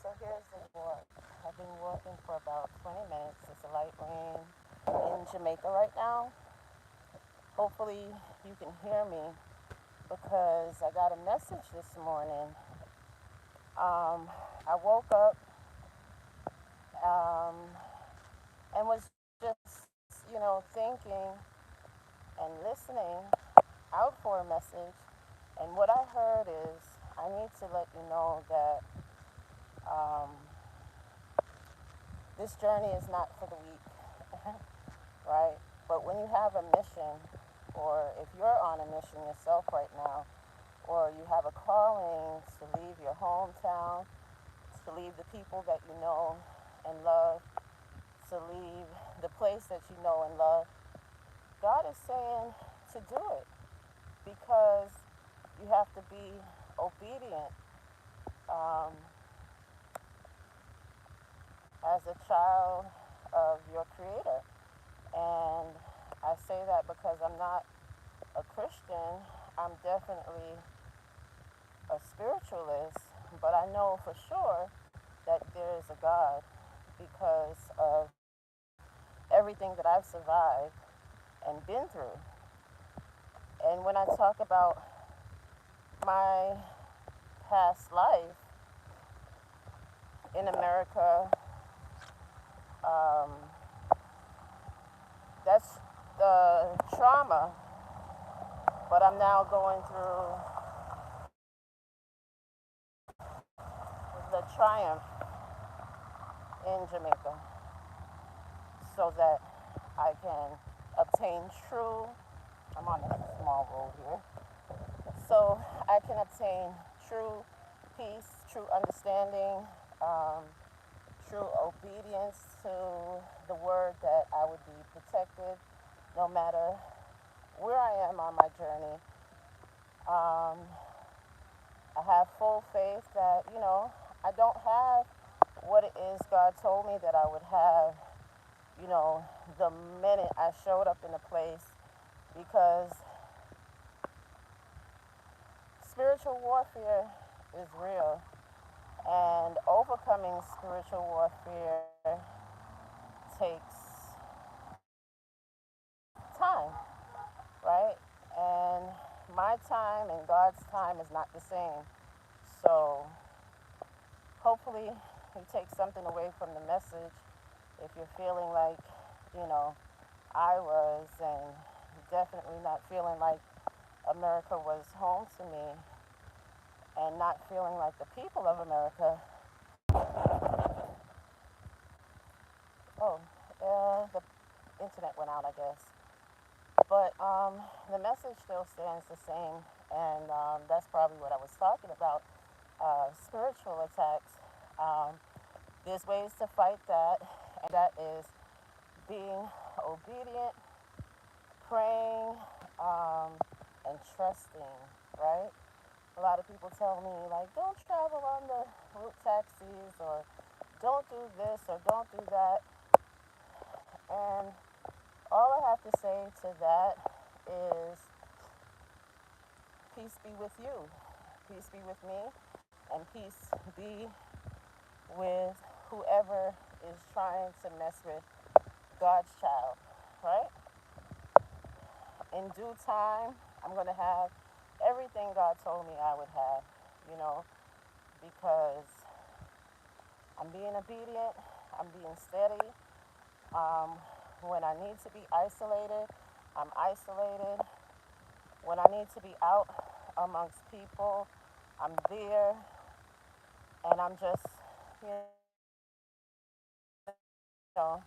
So here's the walk. I've been walking for about 20 minutes. It's a light rain in Jamaica right now. Hopefully you can hear me because I got a message this morning. I woke up um, and was just, thinking and listening out for a message. And what I heard is I need to let you know that um, this journey is not for the weak, right? But when you have a mission, or if you're on a mission yourself right now, or you have a calling to leave your hometown, to leave the people that you know and love, to leave the place that you know and love, God is saying to do it because you have to be obedient um, as a child of your Creator. And I say that because I'm not a Christian. I'm definitely a spiritualist, but I know for sure that there is a God because of everything that I've survived and been through. And when I talk about my past life in America, um, that's the trauma, but I'm now going through the triumph in Jamaica so that I can obtain true, I'm on a small road here, so I can obtain true peace, true understanding, um, true obedience to the word that I would be protected no matter where I am on my journey. Um, I have full faith that, I don't have what it is God told me that I would have, the minute I showed up in a place because spiritual warfare is real. And overcoming spiritual warfare takes time, right? And my time and God's time is not the same. So hopefully you take something away from the message if you're feeling like, you know, I was, and definitely not feeling like America was home to me, and not feeling like the people of America. Oh, the internet went out, I guess. But the message still stands the same, and that's probably what I was talking about. Spiritual attacks. Um, there's ways to fight that, and that is being obedient, praying, um, and trusting, right? A lot of people tell me, like, don't travel on the route taxis, or don't do this, or don't do that. And all I have to say to that is peace be with you, peace be with me, and peace be with whoever is trying to mess with God's child, right? In due time, I'm going to have everything God told me I would have, you know, because I'm being obedient, I'm being steady. Um, when I need to be isolated, I'm isolated. When I need to be out amongst people, I'm there, and I'm just, you know,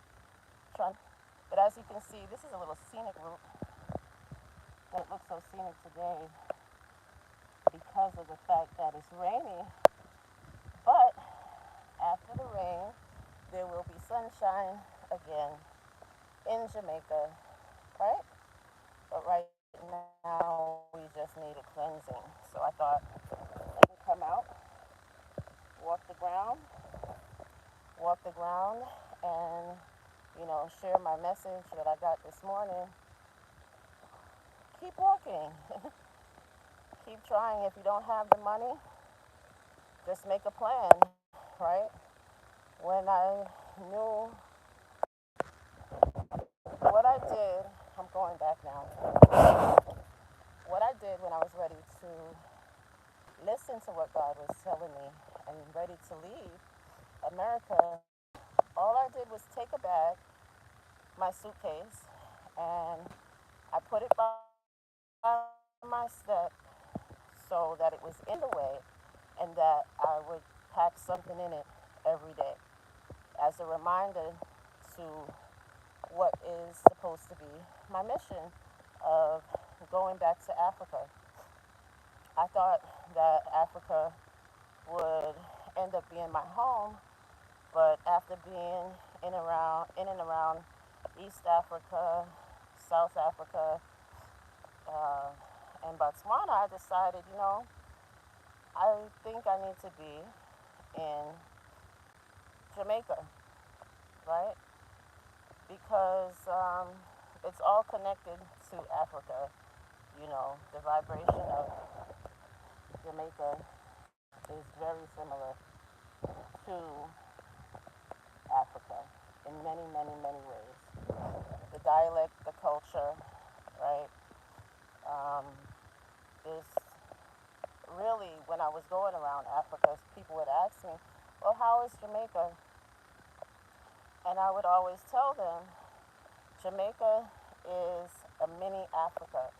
trying. But as you can see, this is a little scenic route, and it looks so scenic today because of the fact that it's rainy. But after the rain, there will be sunshine again in Jamaica, right? But right now, we just need a cleansing. So I thought I can come out, walk the ground, and share my message that I got this morning. Keep walking, keep trying. If you don't have the money, just make a plan, right? When I knew what I did, I'm going back now. What I did when I was ready to listen to what God was telling me and ready to leave America, all I did was take a bag, my suitcase, and I put it by my step so that it was in the way and that I would pack something in it every day as a reminder to what is supposed to be my mission of going back to Africa. I thought that Africa would end up being my home, but after being in and around East Africa, South Africa, uh, and Botswana, I decided, I think I need to be in Jamaica, right? Because it's all connected to Africa. The vibration of Jamaica is very similar to Africa in many, many, many ways. The dialect, the culture, right? Um, this really, when I was going around Africa, people would ask me, well, how is Jamaica? And I would always tell them, Jamaica is a mini Africa.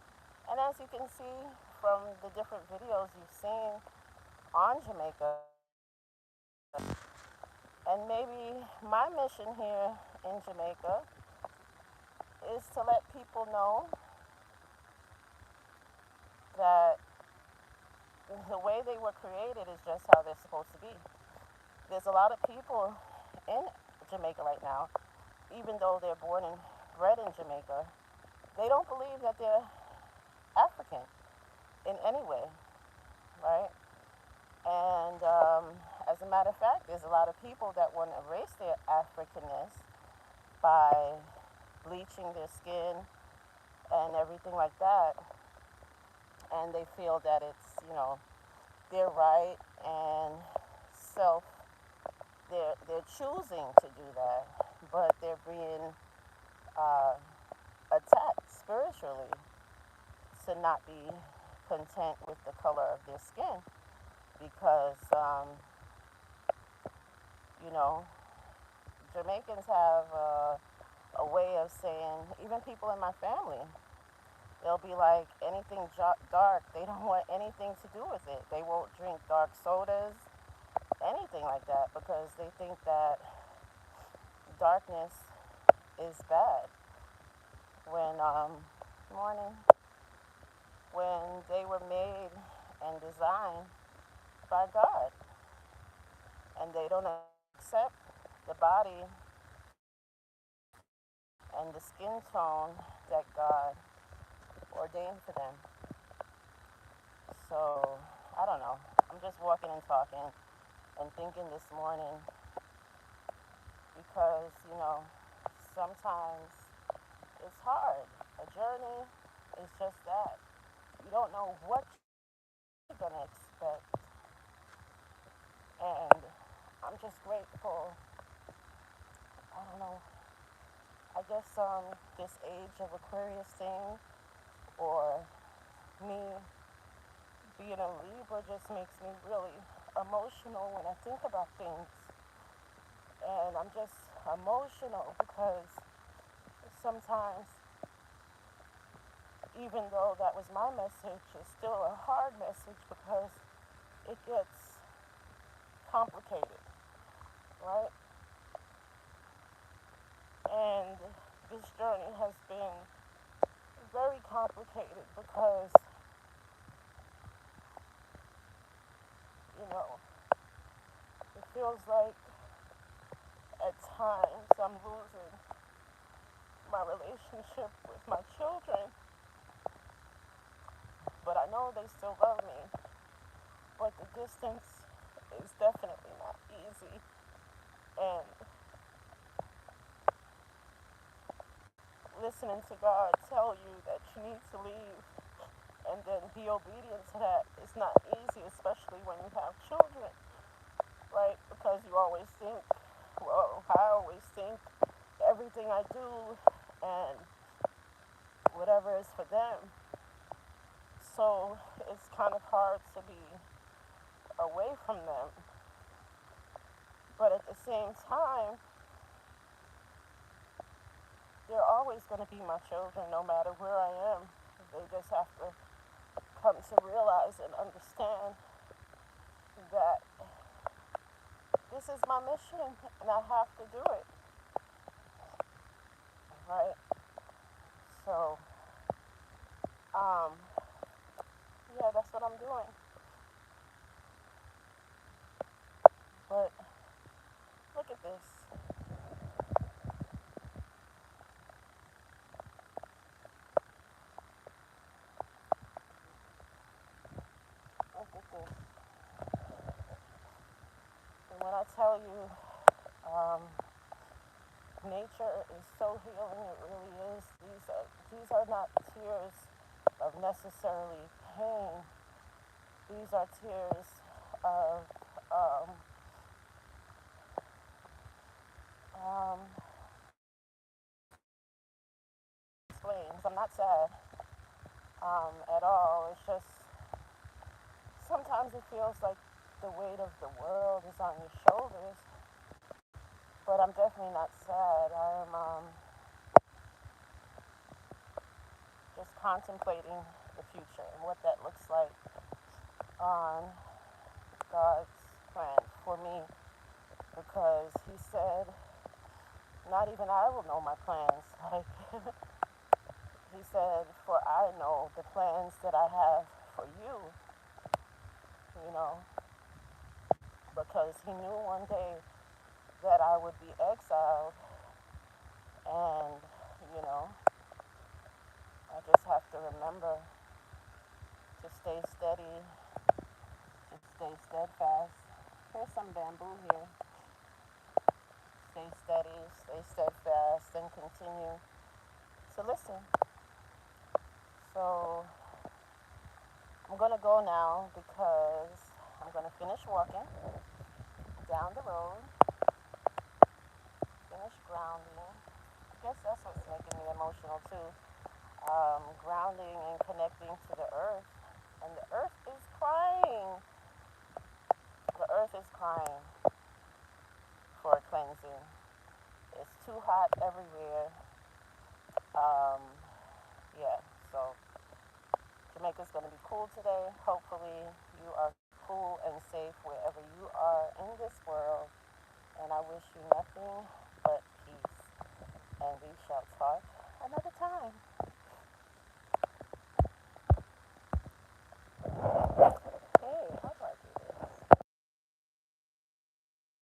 And as you can see from the different videos you've seen on Jamaica, and maybe my mission here in Jamaica is to let people know that the way they were created is just how they're supposed to be. There's a lot of people in Jamaica right now, even though they're born and bred in Jamaica, they don't believe that they're African in any way, right? And as a matter of fact, there's a lot of people that want to erase their Africanness by bleaching their skin and everything like that. And they feel that it's, their right and self, they're choosing to do that, but they're being uh, attacked spiritually to not be content with the color of their skin because, you know, Jamaicans have a way of saying, even people in my family, they'll be like, anything dark, they don't want anything to do with it. They won't drink dark sodas, anything like that, because they think that darkness is bad. When, morning, when they were made and designed by God, and they don't accept the body and the skin tone that God ordained for them. So, I don't know. I'm just walking and talking and thinking this morning because, sometimes it's hard. A journey is just that. You don't know what you're going to expect. And I'm just grateful. I don't know. I guess this age of Aquarius thing or me being a Libra just makes me really emotional when I think about things. And I'm just emotional because sometimes, even though that was my message, it's still a hard message because it gets complicated, right? And this journey has been very complicated because, you know, it feels like at times I'm losing my relationship with my children, but I know they still love me. But the distance is definitely not easy. And listening to God tell you that you need to leave and then be obedient to that is not easy, especially when you have children, right? Because you always think think everything I do and whatever is for them. So it's kind of hard to be away from them. But at the same time, they're always going to be my children no matter where I am. They just have to come to realize and understand that this is my mission and I have to do it. Right? So, um, yeah, that's what I'm doing. But look at this. Look at this. And when I tell you, um, nature is so healing, it really is. These are not tears of necessarily pain. These are tears of um, um, explains. I'm not sad at all. It's just sometimes it feels like the weight of the world is on your shoulders, but I'm definitely not sad. I am just contemplating the future and what that looks like on God's plan for me, because He said, not even I will know my plans. Like, He said, for I know the plans that I have for you, you know, because He knew one day that I would be exiled, and, you know, I just have to remember to stay steady, to stay steadfast. Here's some bamboo here. Stay steady, stay steadfast, and continue to listen. So I'm going to go now because I'm going to finish walking down the road, finish grounding. I guess that's what's making me emotional too. Grounding and connecting to the earth. And the earth is crying. The earth is crying for a cleansing. It's too hot everywhere. Um, yeah, so Jamaica's going to be cool today. Hopefully you are cool and safe wherever you are in this world. And I wish you nothing but peace. And we shall talk